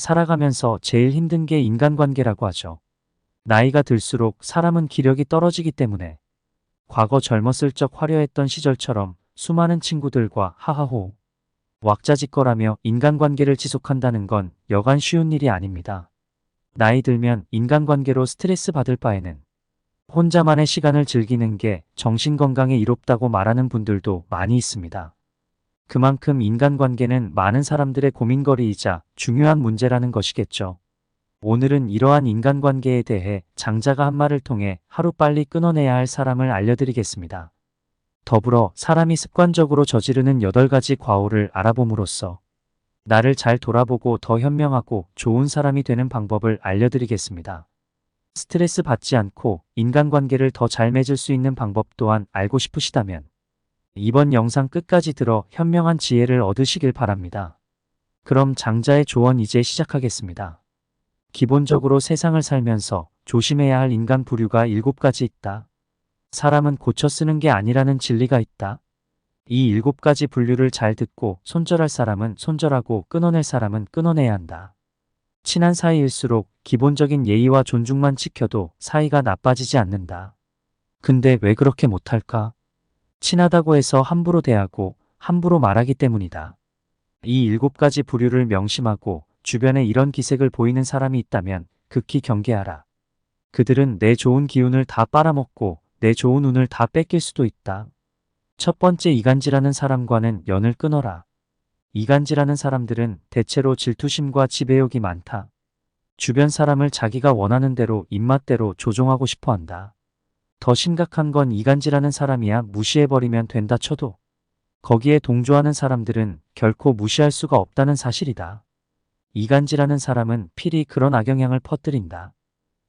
살아가면서 제일 힘든 게 인간관계라고 하죠. 나이가 들수록 사람은 기력이 떨어지기 때문에 과거 젊었을 적 화려했던 시절처럼 수많은 친구들과 하하호 왁자지껄하며 인간관계를 지속한다는 건 여간 쉬운 일이 아닙니다. 나이 들면 인간관계로 스트레스 받을 바에는 혼자만의 시간을 즐기는 게 정신건강에 이롭다고 말하는 분들도 많이 있습니다. 그만큼 인간관계는 많은 사람들의 고민거리이자 중요한 문제라는 것이겠죠. 오늘은 이러한 인간관계에 대해 장자가 한 말을 통해 하루빨리 끊어내야 할 사람을 알려드리겠습니다. 더불어 사람이 습관적으로 저지르는 8가지 과오를 알아봄으로써 나를 잘 돌아보고 더 현명하고 좋은 사람이 되는 방법을 알려드리겠습니다. 스트레스 받지 않고 인간관계를 더 잘 맺을 수 있는 방법 또한 알고 싶으시다면 이번 영상 끝까지 들어 현명한 지혜를 얻으시길 바랍니다. 그럼 장자의 조언 이제 시작하겠습니다. 기본적으로 세상을 살면서 조심해야 할 인간 부류가 7가지 있다. 사람은 고쳐 쓰는 게 아니라는 진리가 있다. 이 7가지 분류를 잘 듣고 손절할 사람은 손절하고 끊어낼 사람은 끊어내야 한다. 친한 사이일수록 기본적인 예의와 존중만 지켜도 사이가 나빠지지 않는다. 근데 왜 그렇게 못할까? 친하다고 해서 함부로 대하고 함부로 말하기 때문이다. 이 7가지 부류를 명심하고 주변에 이런 기색을 보이는 사람이 있다면 극히 경계하라. 그들은 내 좋은 기운을 다 빨아먹고 내 좋은 운을 다 뺏길 수도 있다. 첫 번째, 이간질하는 사람과는 연을 끊어라. 이간질하는 사람들은 대체로 질투심과 지배욕이 많다. 주변 사람을 자기가 원하는 대로 입맛대로 조종하고 싶어 한다. 더 심각한 건 이간질하는 사람이야 무시해버리면 된다 쳐도 거기에 동조하는 사람들은 결코 무시할 수가 없다는 사실이다. 이간질하는 사람은 필히 그런 악영향을 퍼뜨린다.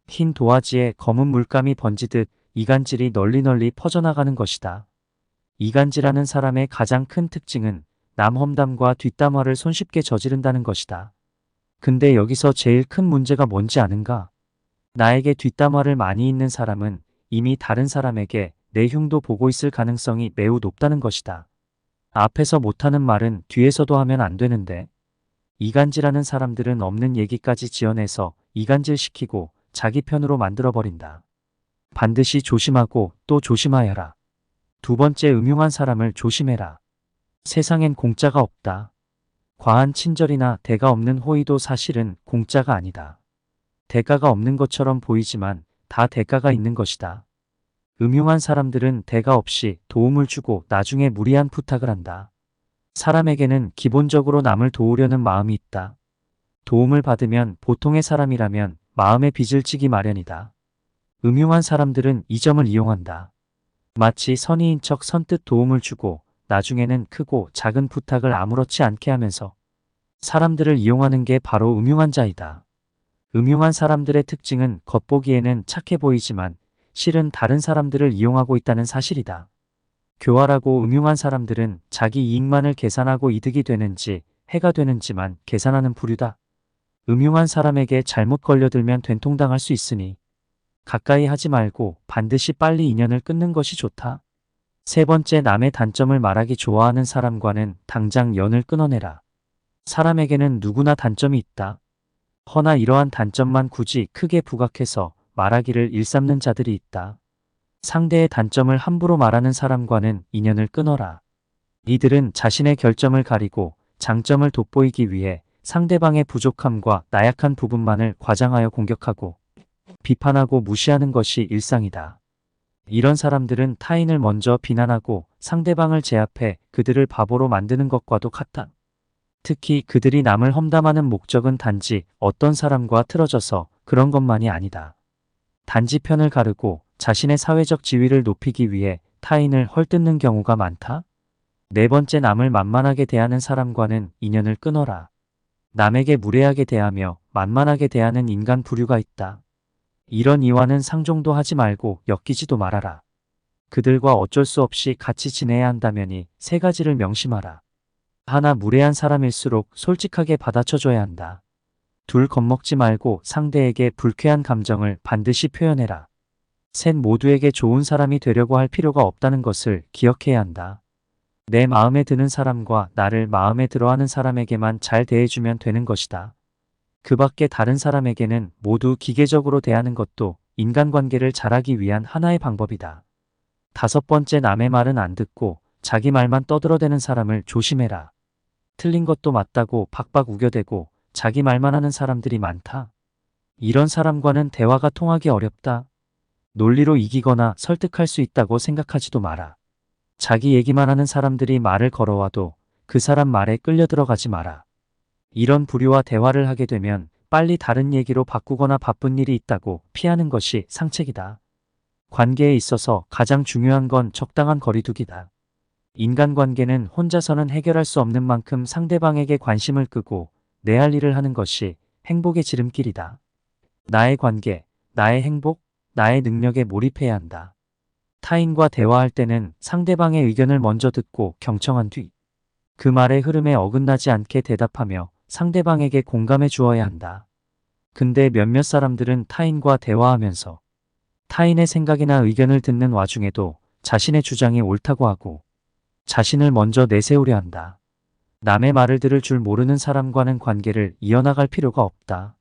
흰 도화지에 검은 물감이 번지듯 이간질이 널리 퍼져나가는 것이다. 이간질하는 사람의 가장 큰 특징은 남 험담과 뒷담화를 손쉽게 저지른다는 것이다. 근데 여기서 제일 큰 문제가 뭔지 아는가? 나에게 뒷담화를 많이 있는 사람은 이미 다른 사람에게 내 흉도 보고 있을 가능성이 매우 높다는 것이다. 앞에서 못하는 말은 뒤에서도 하면 안 되는데 이간질하는 사람들은 없는 얘기까지 지어내서 이간질시키고 자기 편으로 만들어버린다. 반드시 조심하고 또 조심하여라. 두 번째, 음흉한 사람을 조심해라. 세상엔 공짜가 없다. 과한 친절이나 대가 없는 호의도 사실은 공짜가 아니다. 대가가 없는 것처럼 보이지만 다 대가가 있는 것이다. 음흉한 사람들은 대가 없이 도움을 주고 나중에 무리한 부탁을 한다. 사람에게는 기본적으로 남을 도우려는 마음이 있다. 도움을 받으면 보통의 사람이라면 마음에 빚을 지기 마련이다. 음흉한 사람들은 이 점을 이용한다. 마치 선의인 척 선뜻 도움을 주고 나중에는 크고 작은 부탁을 아무렇지 않게 하면서 사람들을 이용하는 게 바로 음흉한 자이다. 음흉한 사람들의 특징은 겉보기에는 착해 보이지만 실은 다른 사람들을 이용하고 있다는 사실이다. 교활하고 음흉한 사람들은 자기 이익만을 계산하고 이득이 되는지 해가 되는지만 계산하는 부류다. 음흉한 사람에게 잘못 걸려들면 된통당할 수 있으니 가까이 하지 말고 반드시 빨리 인연을 끊는 것이 좋다. 세 번째, 남의 단점을 말하기 좋아하는 사람과는 당장 연을 끊어내라. 사람에게는 누구나 단점이 있다. 허나 이러한 단점만 굳이 크게 부각해서 말하기를 일삼는 자들이 있다. 상대의 단점을 함부로 말하는 사람과는 인연을 끊어라. 이들은 자신의 결점을 가리고 장점을 돋보이기 위해 상대방의 부족함과 나약한 부분만을 과장하여 공격하고 비판하고 무시하는 것이 일상이다. 이런 사람들은 타인을 먼저 비난하고 상대방을 제압해 그들을 바보로 만드는 것과도 같다. 특히 그들이 남을 험담하는 목적은 단지 어떤 사람과 틀어져서 그런 것만이 아니다. 단지 편을 가르고 자신의 사회적 지위를 높이기 위해 타인을 헐뜯는 경우가 많다. 네 번째, 남을 만만하게 대하는 사람과는 인연을 끊어라. 남에게 무례하게 대하며 만만하게 대하는 인간 부류가 있다. 이런 이와는 상종도 하지 말고 엮이지도 말아라. 그들과 어쩔 수 없이 같이 지내야 한다면이 세 가지를 명심하라. 하나, 무례한 사람일수록 솔직하게 받아쳐줘야 한다. 둘, 겁먹지 말고 상대에게 불쾌한 감정을 반드시 표현해라. 셋, 모두에게 좋은 사람이 되려고 할 필요가 없다는 것을 기억해야 한다. 내 마음에 드는 사람과 나를 마음에 들어하는 사람에게만 잘 대해주면 되는 것이다. 그 밖에 다른 사람에게는 모두 기계적으로 대하는 것도 인간관계를 잘하기 위한 하나의 방법이다. 다섯 번째, 남의 말은 안 듣고 자기 말만 떠들어대는 사람을 조심해라. 틀린 것도 맞다고 박박 우겨대고 자기 말만 하는 사람들이 많다. 이런 사람과는 대화가 통하기 어렵다. 논리로 이기거나 설득할 수 있다고 생각하지도 마라. 자기 얘기만 하는 사람들이 말을 걸어와도 그 사람 말에 끌려 들어가지 마라. 이런 부류와 대화를 하게 되면 빨리 다른 얘기로 바꾸거나 바쁜 일이 있다고 피하는 것이 상책이다. 관계에 있어서 가장 중요한 건 적당한 거리두기다. 인간관계는 혼자서는 해결할 수 없는 만큼 상대방에게 관심을 끄고 내 할 일을 하는 것이 행복의 지름길이다. 나의 관계, 나의 행복, 나의 능력에 몰입해야 한다. 타인과 대화할 때는 상대방의 의견을 먼저 듣고 경청한 뒤 그 말의 흐름에 어긋나지 않게 대답하며 상대방에게 공감해 주어야 한다. 근데 몇몇 사람들은 타인과 대화하면서 타인의 생각이나 의견을 듣는 와중에도 자신의 주장이 옳다고 하고 자신을 먼저 내세우려 한다. 남의 말을 들을 줄 모르는 사람과는 관계를 이어나갈 필요가 없다.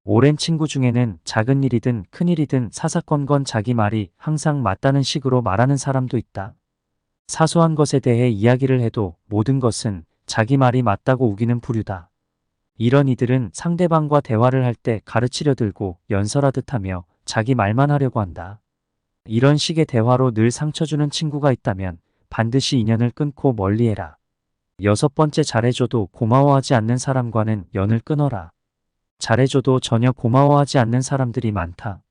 오랜 친구 중에는 작은 일이든 큰 일이든 사사건건 자기 말이 항상 맞다는 식으로 말하는 사람도 있다. 사소한 것에 대해 이야기를 해도 모든 것은 자기 말이 맞다고 우기는 부류다. 이런 이들은 상대방과 대화를 할 때 가르치려 들고 연설하듯 하며 자기 말만 하려고 한다. 이런 식의 대화로 늘 상처 주는 친구가 있다면 반드시 인연을 끊고 멀리해라. 여섯 번째, 잘해줘도 고마워하지 않는 사람과는 연을 끊어라. 잘해줘도 전혀 고마워하지 않는 사람들이 많다.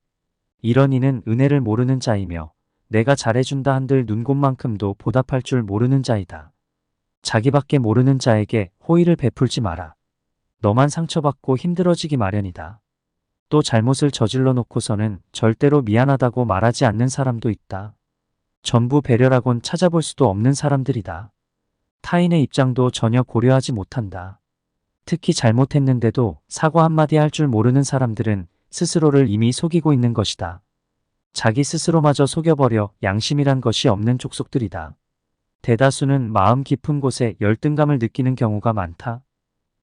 이런 이는 은혜를 모르는 자이며 내가 잘해준다 한들 눈곱만큼도 보답할 줄 모르는 자이다. 자기밖에 모르는 자에게 호의를 베풀지 마라. 너만 상처받고 힘들어지기 마련이다. 또 잘못을 저질러 놓고서는 절대로 미안하다고 말하지 않는 사람도 있다. 전부 배려라곤 찾아볼 수도 없는 사람들이다. 타인의 입장도 전혀 고려하지 못한다. 특히 잘못했는데도 사과 한마디 할 줄 모르는 사람들은 스스로를 이미 속이고 있는 것이다. 자기 스스로마저 속여버려 양심이란 것이 없는 족속들이다. 대다수는 마음 깊은 곳에 열등감을 느끼는 경우가 많다.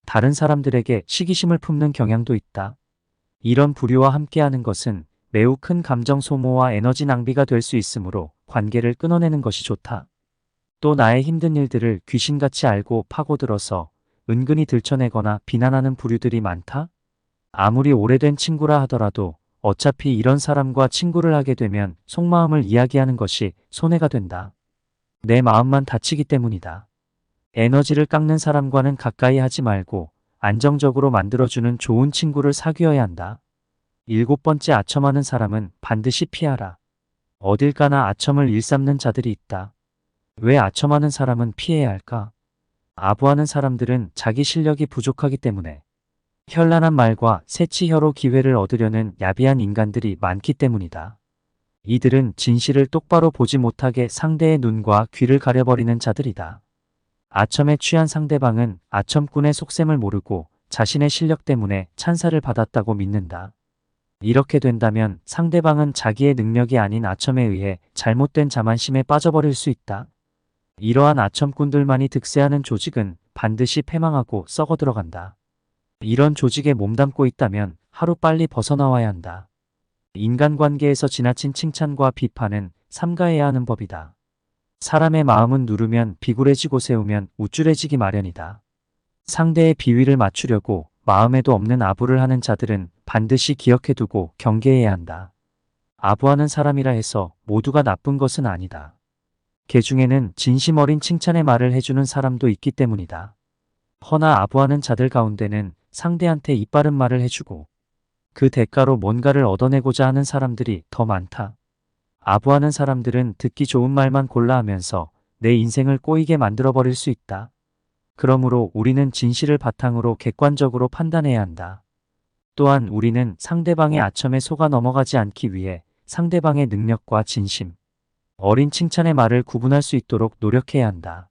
다른 사람들에게 시기심을 품는 경향도 있다. 이런 부류와 함께하는 것은 매우 큰 감정 소모와 에너지 낭비가 될 수 있으므로 관계를 끊어내는 것이 좋다. 또 나의 힘든 일들을 귀신같이 알고 파고들어서 은근히 들춰내거나 비난하는 부류들이 많다. 아무리 오래된 친구라 하더라도 어차피 이런 사람과 친구를 하게 되면 속마음을 이야기하는 것이 손해가 된다. 내 마음만 다치기 때문이다. 에너지를 깎는 사람과는 가까이 하지 말고 안정적으로 만들어주는 좋은 친구를 사귀어야 한다. 일곱 번째, 아첨하는 사람은 반드시 피하라. 어딜 가나 아첨을 일삼는 자들이 있다. 왜 아첨하는 사람은 피해야 할까? 아부하는 사람들은 자기 실력이 부족하기 때문에 현란한 말과 새치혀로 기회를 얻으려는 야비한 인간들이 많기 때문이다. 이들은 진실을 똑바로 보지 못하게 상대의 눈과 귀를 가려버리는 자들이다. 아첨에 취한 상대방은 아첨꾼의 속셈을 모르고 자신의 실력 때문에 찬사를 받았다고 믿는다. 이렇게 된다면 상대방은 자기의 능력이 아닌 아첨에 의해 잘못된 자만심에 빠져버릴 수 있다. 이러한 아첨꾼들만이 득세하는 조직은 반드시 패망하고 썩어 들어간다. 이런 조직에 몸담고 있다면 하루빨리 벗어나와야 한다. 인간관계에서 지나친 칭찬과 비판은 삼가해야 하는 법이다. 사람의 마음은 누르면 비굴해지고 세우면 우쭐해지기 마련이다. 상대의 비위를 맞추려고 마음에도 없는 아부를 하는 자들은 반드시 기억해두고 경계해야 한다. 아부하는 사람이라 해서 모두가 나쁜 것은 아니다. 개 중에는 진심 어린 칭찬의 말을 해주는 사람도 있기 때문이다. 허나 아부하는 자들 가운데는 상대한테 이빠른 말을 해주고 그 대가로 뭔가를 얻어내고자 하는 사람들이 더 많다. 아부하는 사람들은 듣기 좋은 말만 골라 하면서 내 인생을 꼬이게 만들어버릴 수 있다. 그러므로 우리는 진실을 바탕으로 객관적으로 판단해야 한다. 또한 우리는 상대방의 아첨에 속아 넘어가지 않기 위해 상대방의 능력과 진심, 어린 칭찬의 말을 구분할 수 있도록 노력해야 한다.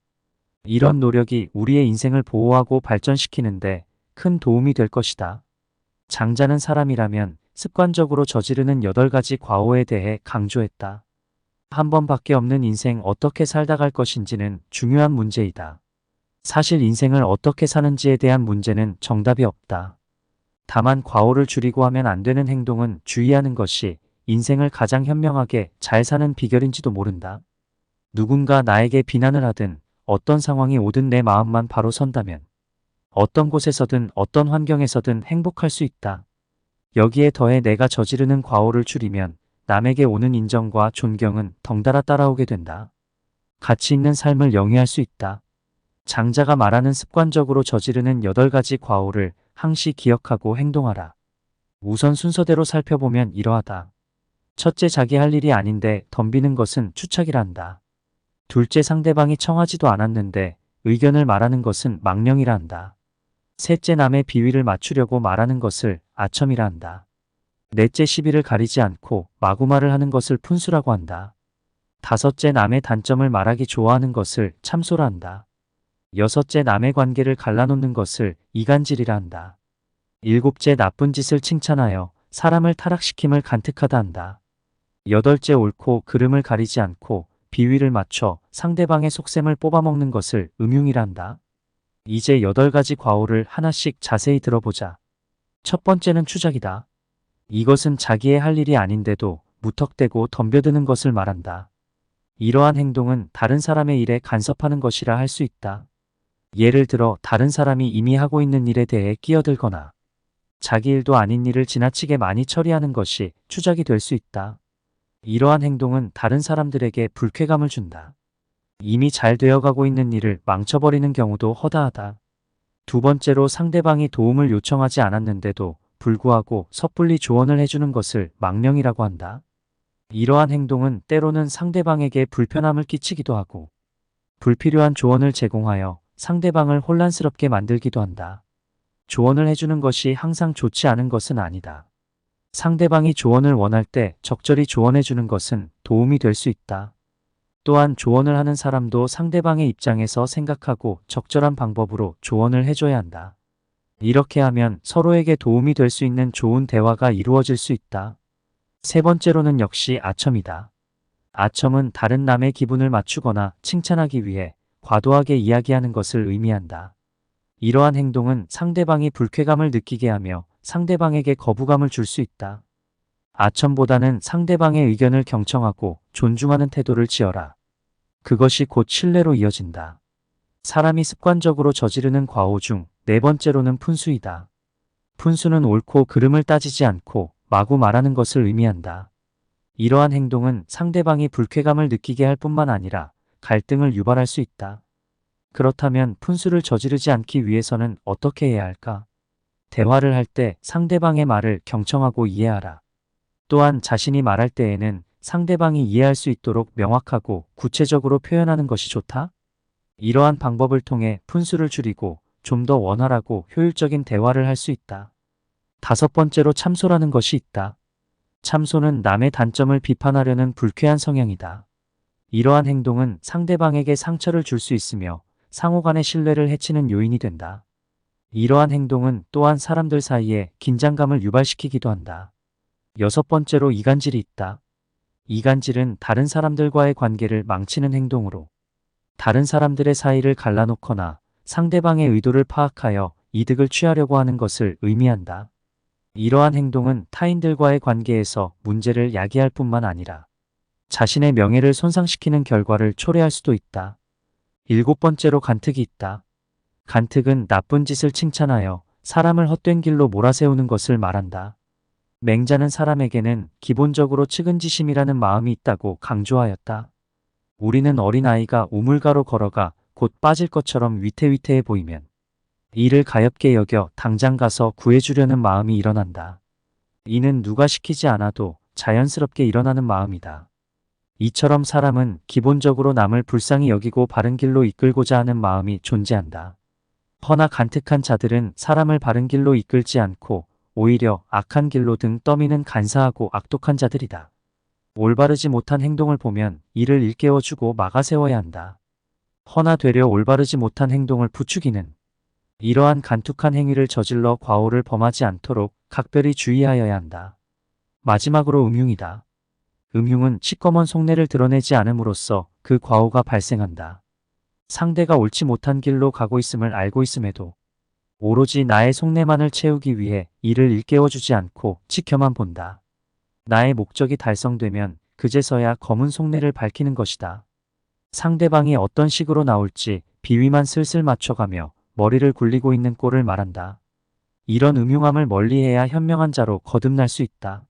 이런 노력이 우리의 인생을 보호하고 발전시키는데 큰 도움이 될 것이다. 장자는 사람이라면 습관적으로 저지르는 8가지 과오에 대해 강조했다. 한 번밖에 없는 인생 어떻게 살다 갈 것인지는 중요한 문제이다. 사실 인생을 어떻게 사는지에 대한 문제는 정답이 없다. 다만 과오를 줄이고 하면 안 되는 행동은 주의하는 것이 인생을 가장 현명하게 잘 사는 비결인지도 모른다. 누군가 나에게 비난을 하든 어떤 상황이 오든 내 마음만 바로 선다면 어떤 곳에서든 어떤 환경에서든 행복할 수 있다. 여기에 더해 내가 저지르는 과오를 줄이면 남에게 오는 인정과 존경은 덩달아 따라오게 된다. 가치 있는 삶을 영위할 수 있다. 장자가 말하는 습관적으로 저지르는 8가지 과오를 항시 기억하고 행동하라. 우선 순서대로 살펴보면 이러하다. 첫째, 자기 할 일이 아닌데 덤비는 것은 추착이란다. 둘째, 상대방이 청하지도 않았는데 의견을 말하는 것은 망령이라 한다. 셋째, 남의 비위를 맞추려고 말하는 것을 아첨이라 한다. 넷째, 시비를 가리지 않고 마구말을 하는 것을 푼수라고 한다. 다섯째, 남의 단점을 말하기 좋아하는 것을 참소라 한다. 여섯째, 남의 관계를 갈라놓는 것을 이간질이라 한다. 일곱째, 나쁜 짓을 칭찬하여 사람을 타락시킴을 간특하다 한다. 여덟째, 옳고 그름을 가리지 않고 비위를 맞춰 상대방의 속셈을 뽑아먹는 것을 음흉이라 한다. 이제 8가지 과오를 하나씩 자세히 들어보자. 첫 번째는 추작이다. 이것은 자기의 할 일이 아닌데도 무턱대고 덤벼드는 것을 말한다. 이러한 행동은 다른 사람의 일에 간섭하는 것이라 할 수 있다. 예를 들어 다른 사람이 이미 하고 있는 일에 대해 끼어들거나 자기 일도 아닌 일을 지나치게 많이 처리하는 것이 추작이 될 수 있다. 이러한 행동은 다른 사람들에게 불쾌감을 준다. 이미 잘 되어가고 있는 일을 망쳐버리는 경우도 허다하다. 두 번째로, 상대방이 도움을 요청하지 않았는데도 불구하고 섣불리 조언을 해주는 것을 망령이라고 한다. 이러한 행동은 때로는 상대방에게 불편함을 끼치기도 하고 불필요한 조언을 제공하여 상대방을 혼란스럽게 만들기도 한다. 조언을 해주는 것이 항상 좋지 않은 것은 아니다. 상대방이 조언을 원할 때 적절히 조언해주는 것은 도움이 될 수 있다. 또한 조언을 하는 사람도 상대방의 입장에서 생각하고 적절한 방법으로 조언을 해줘야 한다. 이렇게 하면 서로에게 도움이 될 수 있는 좋은 대화가 이루어질 수 있다. 세 번째로는 역시 아첨이다. 아첨은 다른 남의 기분을 맞추거나 칭찬하기 위해 과도하게 이야기하는 것을 의미한다. 이러한 행동은 상대방이 불쾌감을 느끼게 하며 상대방에게 거부감을 줄 수 있다. 아첨보다는 상대방의 의견을 경청하고 존중하는 태도를 지어라. 그것이 곧 신뢰로 이어진다. 사람이 습관적으로 저지르는 과오 중 네 번째로는 푼수이다. 푼수는 옳고 그름을 따지지 않고 마구 말하는 것을 의미한다. 이러한 행동은 상대방이 불쾌감을 느끼게 할 뿐만 아니라 갈등을 유발할 수 있다. 그렇다면 푼수를 저지르지 않기 위해서는 어떻게 해야 할까? 대화를 할 때 상대방의 말을 경청하고 이해하라. 또한 자신이 말할 때에는 상대방이 이해할 수 있도록 명확하고 구체적으로 표현하는 것이 좋다. 이러한 방법을 통해 푼수를 줄이고 좀 더 원활하고 효율적인 대화를 할 수 있다. 다섯 번째로, 참소라는 것이 있다. 참소는 남의 단점을 비판하려는 불쾌한 성향이다. 이러한 행동은 상대방에게 상처를 줄 수 있으며 상호 간의 신뢰를 해치는 요인이 된다. 이러한 행동은 또한 사람들 사이에 긴장감을 유발시키기도 한다. 여섯 번째로, 이간질이 있다. 이간질은 다른 사람들과의 관계를 망치는 행동으로 다른 사람들의 사이를 갈라놓거나 상대방의 의도를 파악하여 이득을 취하려고 하는 것을 의미한다. 이러한 행동은 타인들과의 관계에서 문제를 야기할 뿐만 아니라 자신의 명예를 손상시키는 결과를 초래할 수도 있다. 일곱 번째로, 간특이 있다. 간특은 나쁜 짓을 칭찬하여 사람을 헛된 길로 몰아세우는 것을 말한다. 맹자는 사람에게는 기본적으로 측은지심이라는 마음이 있다고 강조하였다. 우리는 어린아이가 우물가로 걸어가 곧 빠질 것처럼 위태위태해 보이면 이를 가엾게 여겨 당장 가서 구해주려는 마음이 일어난다. 이는 누가 시키지 않아도 자연스럽게 일어나는 마음이다. 이처럼 사람은 기본적으로 남을 불쌍히 여기고 바른 길로 이끌고자 하는 마음이 존재한다. 허나 간특한 자들은 사람을 바른 길로 이끌지 않고 오히려 악한 길로 등 떠미는 간사하고 악독한 자들이다. 올바르지 못한 행동을 보면 이를 일깨워주고 막아세워야 한다. 허나 되려 올바르지 못한 행동을 부추기는 이러한 간툭한 행위를 저질러 과오를 범하지 않도록 각별히 주의하여야 한다. 마지막으로, 음흉이다. 음흉은 시꺼먼 속내를 드러내지 않음으로써 그 과오가 발생한다. 상대가 옳지 못한 길로 가고 있음을 알고 있음에도 오로지 나의 속내만을 채우기 위해 이를 일깨워주지 않고 지켜만 본다. 나의 목적이 달성되면 그제서야 검은 속내를 밝히는 것이다. 상대방이 어떤 식으로 나올지 비위만 슬슬 맞춰가며 머리를 굴리고 있는 꼴을 말한다. 이런 음흉함을 멀리해야 현명한 자로 거듭날 수 있다.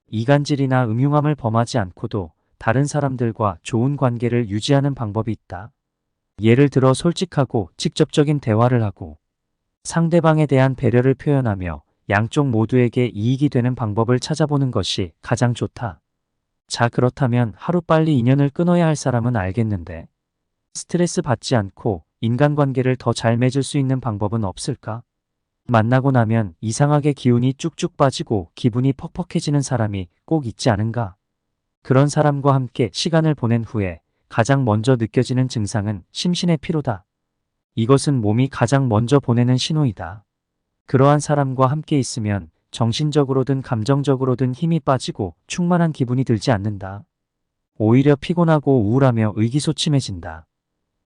이간질이나 음흉함을 범하지 않고도 다른 사람들과 좋은 관계를 유지하는 방법이 있다. 예를 들어 솔직하고 직접적인 대화를 하고 상대방에 대한 배려를 표현하며 양쪽 모두에게 이익이 되는 방법을 찾아보는 것이 가장 좋다. 자, 그렇다면 하루빨리 인연을 끊어야 할 사람은 알겠는데 스트레스 받지 않고 인간관계를 더 잘 맺을 수 있는 방법은 없을까? 만나고 나면 이상하게 기운이 쭉쭉 빠지고 기분이 퍽퍽해지는 사람이 꼭 있지 않은가? 그런 사람과 함께 시간을 보낸 후에 가장 먼저 느껴지는 증상은 심신의 피로다. 이것은 몸이 가장 먼저 보내는 신호이다. 그러한 사람과 함께 있으면 정신적으로든 감정적으로든 힘이 빠지고 충만한 기분이 들지 않는다. 오히려 피곤하고 우울하며 의기소침해진다.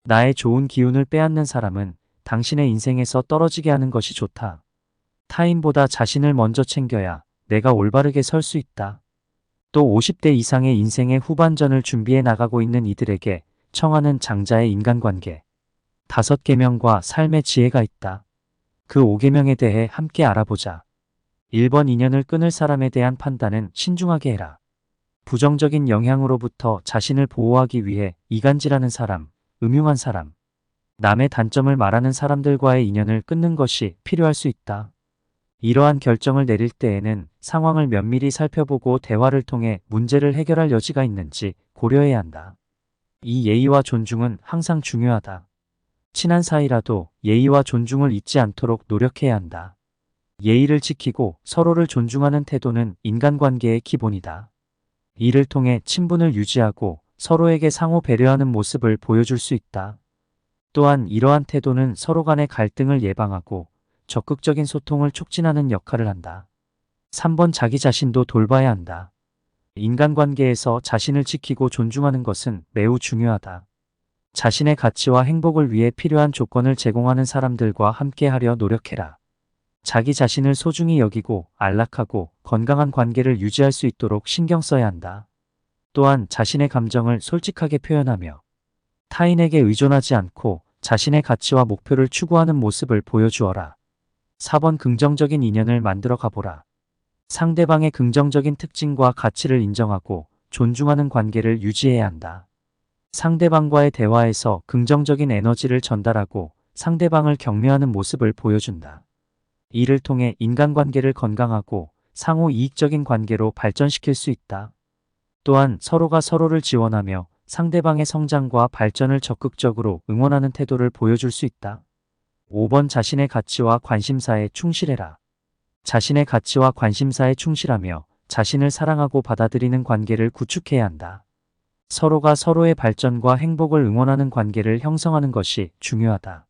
나의 좋은 기운을 빼앗는 사람은 당신의 인생에서 떨어지게 하는 것이 좋다. 타인보다 자신을 먼저 챙겨야 내가 올바르게 설 수 있다. 또 50대 이상의 인생의 후반전을 준비해 나가고 있는 이들에게 청하는 장자의 인간관계 5계명과 삶의 지혜가 있다. 그 5계명에 대해 함께 알아보자. 1번, 인연을 끊을 사람에 대한 판단은 신중하게 해라. 부정적인 영향으로부터 자신을 보호하기 위해 이간질하는 사람, 음흉한 사람, 남의 단점을 말하는 사람들과의 인연을 끊는 것이 필요할 수 있다. 이러한 결정을 내릴 때에는 상황을 면밀히 살펴보고 대화를 통해 문제를 해결할 여지가 있는지 고려해야 한다. 이 예의와 존중은 항상 중요하다. 친한 사이라도 예의와 존중을 잊지 않도록 노력해야 한다. 예의를 지키고 서로를 존중하는 태도는 인간관계의 기본이다. 이를 통해 친분을 유지하고 서로에게 상호 배려하는 모습을 보여줄 수 있다. 또한 이러한 태도는 서로 간의 갈등을 예방하고 적극적인 소통을 촉진하는 역할을 한다. 3번, 자기 자신도 돌봐야 한다. 인간관계에서 자신을 지키고 존중하는 것은 매우 중요하다. 자신의 가치와 행복을 위해 필요한 조건을 제공하는 사람들과 함께하려 노력해라. 자기 자신을 소중히 여기고 안락하고 건강한 관계를 유지할 수 있도록 신경 써야 한다. 또한 자신의 감정을 솔직하게 표현하며 타인에게 의존하지 않고 자신의 가치와 목표를 추구하는 모습을 보여주어라. 4번, 긍정적인 인연을 만들어 가보라. 상대방의 긍정적인 특징과 가치를 인정하고 존중하는 관계를 유지해야 한다. 상대방과의 대화에서 긍정적인 에너지를 전달하고 상대방을 격려하는 모습을 보여준다. 이를 통해 인간관계를 건강하고 상호 이익적인 관계로 발전시킬 수 있다. 또한 서로가 서로를 지원하며 상대방의 성장과 발전을 적극적으로 응원하는 태도를 보여줄 수 있다. 5번, 자신의 가치와 관심사에 충실해라. 자신의 가치와 관심사에 충실하며 자신을 사랑하고 받아들이는 관계를 구축해야 한다. 서로가 서로의 발전과 행복을 응원하는 관계를 형성하는 것이 중요하다.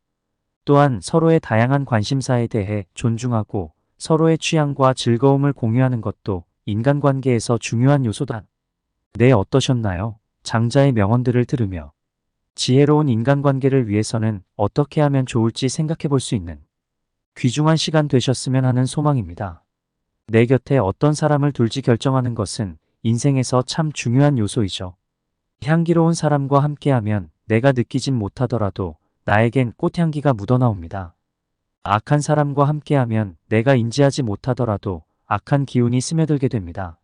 또한 서로의 다양한 관심사에 대해 존중하고 서로의 취향과 즐거움을 공유하는 것도 인간관계에서 중요한 요소다. 네, 어떠셨나요? 장자의 명언들을 들으며 지혜로운 인간관계를 위해서는 어떻게 하면 좋을지 생각해 볼 수 있는 귀중한 시간 되셨으면 하는 소망입니다. 내 곁에 어떤 사람을 둘지 결정하는 것은 인생에서 참 중요한 요소이죠. 향기로운 사람과 함께하면 내가 느끼진 못하더라도 나에겐 꽃향기가 묻어나옵니다. 악한 사람과 함께하면 내가 인지하지 못하더라도 악한 기운이 스며들게 됩니다.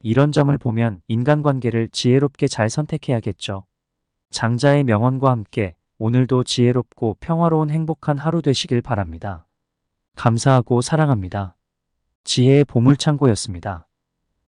이런 점을 보면 인간관계를 지혜롭게 잘 선택해야겠죠. 장자의 명언과 함께 오늘도 지혜롭고 평화로운 행복한 하루 되시길 바랍니다. 감사하고 사랑합니다. 지혜의 보물창고였습니다.